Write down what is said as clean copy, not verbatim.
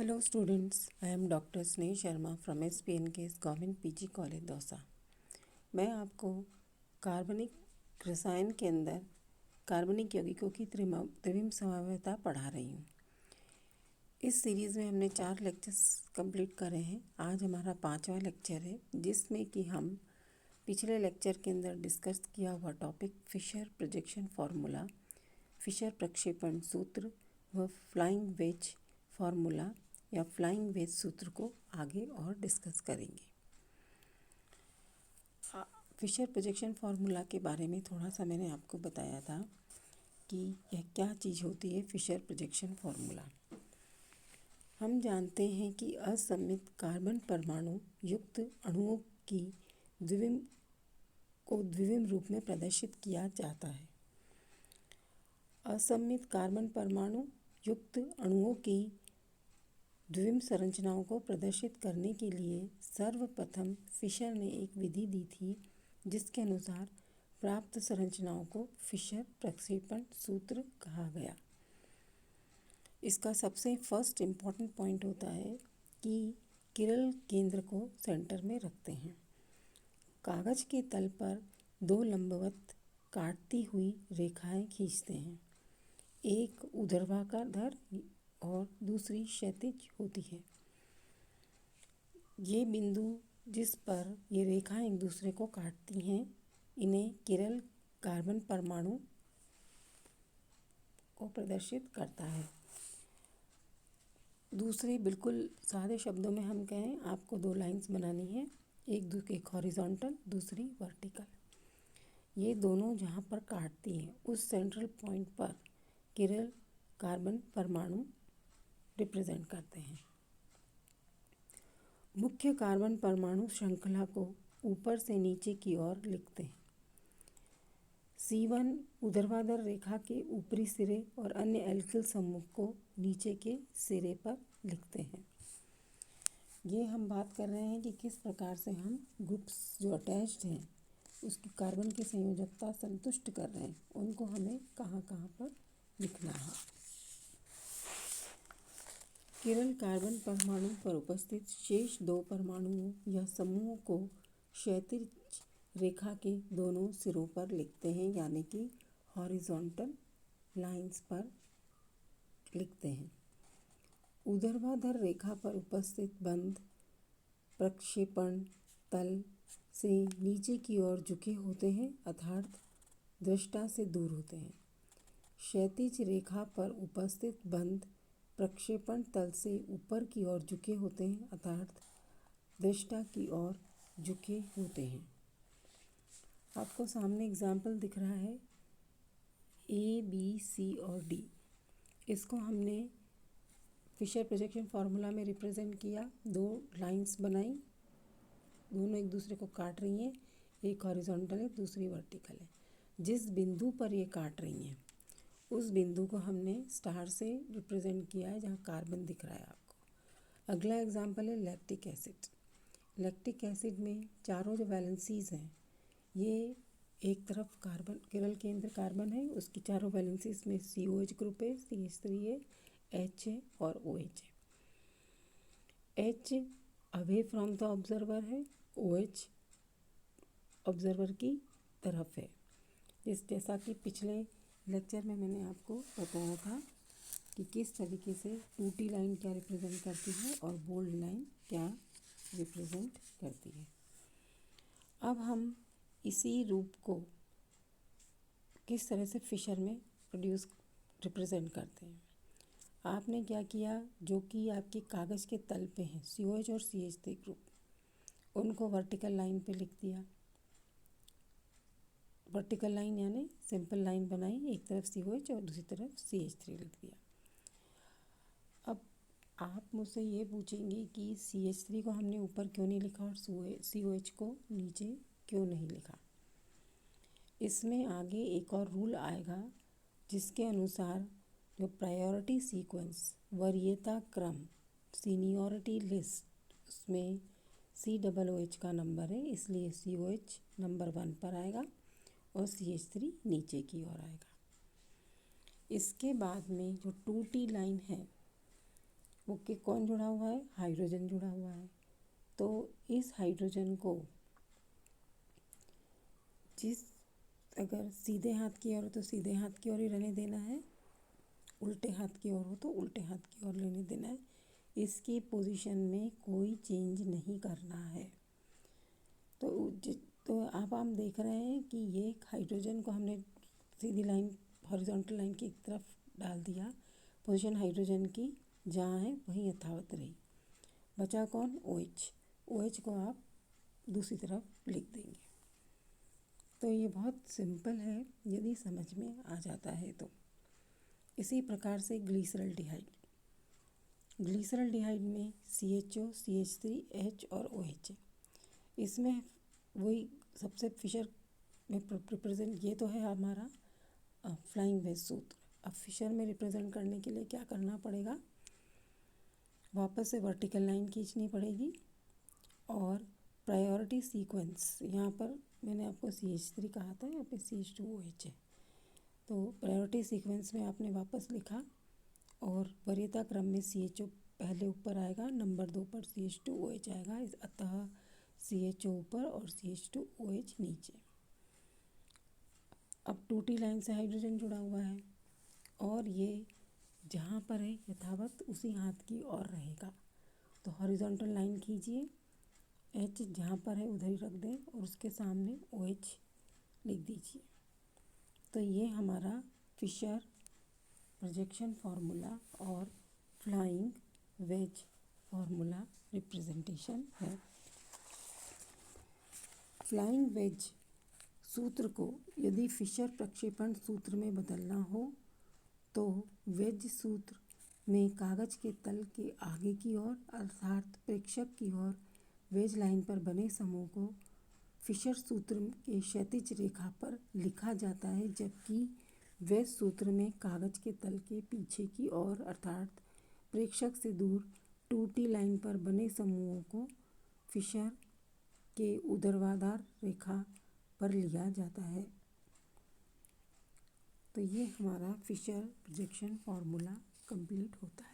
Hello students, I am Dr. स्नेह Sharma from SPNK's government PG college Dausa. मैं आपको कार्बनिक रसायन के अंदर कार्बनिक यौगिकों की त्रिविम समवायता पढ़ा रही हूँ। इस सीरीज़ में हमने 4 लेक्चर्स कंप्लीट करे हैं। आज हमारा 5वां लेक्चर है, जिसमें कि हम पिछले लेक्चर के अंदर डिस्कस किया हुआ topic Fisher projection formula, Fisher प्रक्षेपण सूत्र व फ्लाइंग वेज फार्मूला या फ्लाइंग वेज सूत्र को आगे और डिस्कस करेंगे। फिशर प्रोजेक्शन फार्मूला के बारे में थोड़ा सा मैंने आपको बताया था कि यह क्या चीज़ होती है। फिशर प्रोजेक्शन फार्मूला हम जानते हैं कि असममित कार्बन परमाणु युक्त अणुओं की द्विविम रूप में प्रदर्शित किया जाता है। असममित कार्बन परमाणु युक्त अणुओं की द्विविम संरचनाओं को प्रदर्शित करने के लिए सर्वप्रथम फिशर ने एक विधि दी थी, जिसके अनुसार प्राप्त संरचनाओं को फिशर प्रक्षेपण सूत्र कहा गया। इसका सबसे फर्स्ट इम्पॉर्टेंट पॉइंट होता है कि किरल केंद्र को सेंटर में रखते हैं। कागज के तल पर 2 लंबवत काटती हुई रेखाएं खींचते हैं। एक ऊर्ध्वाधर और दूसरी क्षैतिज होती है। ये बिंदु जिस पर ये रेखाएं एक दूसरे को काटती हैं, इन्हें किरल कार्बन परमाणु को प्रदर्शित करता है। दूसरे बिल्कुल सादे शब्दों में हम कहें, आपको 2 लाइंस बनानी है, एक हॉरिजॉन्टल, दूसरी वर्टिकल। ये दोनों जहाँ पर काटती हैं उस सेंट्रल पॉइंट पर किरल कार्बन परमाणु रिप्रेजेंट करते हैं। मुख्य कार्बन परमाणु श्रृंखला को ऊपर से नीचे की ओर लिखते हैं। C1 ऊर्ध्वाधर रेखा के ऊपरी सिरे और अन्य एल्किल समूह को नीचे के सिरे पर लिखते हैं। ये हम बात कर रहे हैं कि किस प्रकार से हम ग्रुप्स जो अटैच्ड हैं उसकी कार्बन की संयोजकता संतुष्ट कर रहे हैं, उनको हमें कहाँ कहाँ पर लिखना है। किरल कार्बन परमाणु पर उपस्थित शेष 2 परमाणुओं या समूहों को क्षैतिज रेखा के दोनों सिरों पर लिखते हैं, यानी कि हॉरिजॉन्टल लाइंस पर लिखते हैं। ऊर्ध्वाधर रेखा पर उपस्थित बंध प्रक्षेपण तल से नीचे की ओर झुके होते हैं, अर्थात दृष्टा से दूर होते हैं। क्षैतिज रेखा पर उपस्थित बंध प्रक्षेपण तल से ऊपर की ओर झुके होते हैं, अर्थात दृष्टा की ओर झुके होते हैं। आपको सामने एग्जाम्पल दिख रहा है A, B, C और D। इसको हमने फिशर प्रोजेक्शन फार्मूला में रिप्रेजेंट किया। 2 लाइंस बनाई, दोनों एक दूसरे को काट रही हैं, एक हॉरिजॉन्टल है, दूसरी वर्टिकल है। जिस बिंदु पर ये काट रही हैं उस बिंदु को हमने स्टार से रिप्रेजेंट किया है, जहाँ कार्बन दिख रहा है आपको। अगला एग्जाम्पल है लैक्टिक एसिड। लैक्टिक एसिड में चारों जो वैलेंसीज हैं, ये एक तरफ कार्बन किरल केंद्र कार्बन है, उसकी चारों वैलेंसीज में COH ग्रुप है, CH3 है, H है और OH है। H away from the observer है, OH ऑब्जर्वर की तरफ है। जैसा कि पिछले लेक्चर में मैंने आपको बताया था कि किस तरीके से टूटी लाइन क्या रिप्रेजेंट करती है और बोल्ड लाइन क्या रिप्रेजेंट करती है। अब हम इसी रूप को किस तरह से फिशर में रिप्रेजेंट करते हैं। आपने क्या किया, जो कि आपके कागज़ के तल पे हैं COH और CH3 ग्रुप, उनको वर्टिकल लाइन पे लिख दिया। वर्टिकल लाइन यानी सिंपल लाइन बनाई, एक तरफ COH और दूसरी तरफ CH3 लिख दिया। अब आप मुझसे ये पूछेंगे कि CH3 को हमने ऊपर क्यों नहीं लिखा और COH को नीचे क्यों नहीं लिखा। इसमें आगे एक और रूल आएगा, जिसके अनुसार जो प्रायोरिटी सीक्वेंस वरीयता क्रम सीनियरिटी लिस्ट, उसमें COOH का नंबर है, इसलिए COH नंबर 1 पर आएगा और CH3 नीचे की ओर आएगा। इसके बाद में जो टूटी लाइन है वो कि कौन जुड़ा हुआ है, हाइड्रोजन जुड़ा हुआ है। तो इस हाइड्रोजन को अगर सीधे हाथ की ओर हो तो सीधे हाथ की ओर ही रहने देना है, उल्टे हाथ की ओर हो तो उल्टे हाथ की ओर रहने देना है। इसकी पोजीशन में कोई चेंज नहीं करना है। तो अब हम देख रहे हैं कि ये हाइड्रोजन को हमने सीधी लाइन हॉरिजॉन्टल लाइन की तरफ डाल दिया। पोजीशन हाइड्रोजन की जहाँ है वहीं यथावत रही। बचा कौन, OH। OH को आप दूसरी तरफ लिख देंगे। तो ये बहुत सिंपल है यदि समझ में आ जाता है तो। इसी प्रकार से ग्लिसरल डिहाइड में CHO, CH3, H और OH है। इसमें वही सबसे फिशर में रिप्रेजेंट, ये तो है हमारा फ्लाइंग वेज सूत्र। अब फिशर में रिप्रेजेंट करने के लिए क्या करना पड़ेगा, वापस से वर्टिकल लाइन खींचनी पड़ेगी और प्रायोरिटी सीक्वेंस, यहाँ पर मैंने आपको CH3 कहा था, यहाँ पे CH2OH है। तो प्रायोरिटी सीक्वेंस में आपने वापस लिखा और वरीयता क्रम में CHO पहले ऊपर आएगा, नंबर 2 पर CH2OH आएगा, अतः CHO ऊपर और CH2OH नीचे। अब 2T लाइन से हाइड्रोजन जुड़ा हुआ है और ये जहाँ पर है यथावत उसी हाथ की ओर रहेगा। तो हॉरिजॉन्टल लाइन खींचिए, H जहाँ पर है उधर ही रख दें और उसके सामने OH लिख दीजिए। तो ये हमारा फिशर प्रोजेक्शन फार्मूला और फ्लाइंग वेज फार्मूला रिप्रेजेंटेशन है। फ्लाइंग वेज सूत्र को यदि फिशर प्रक्षेपण सूत्र में बदलना हो तो वेज सूत्र में कागज के तल के आगे की ओर अर्थात प्रेक्षक की ओर वेज लाइन पर बने समूह को फिशर सूत्र के क्षैतिज रेखा पर लिखा जाता है, जबकि वेज सूत्र में कागज के तल के पीछे की ओर अर्थात प्रेक्षक से दूर 2T लाइन पर बने समूहों को फिशर के ऊर्ध्वाधर रेखा पर लिया जाता है। तो ये हमारा फिशर प्रोजेक्शन फार्मूला कंप्लीट होता है।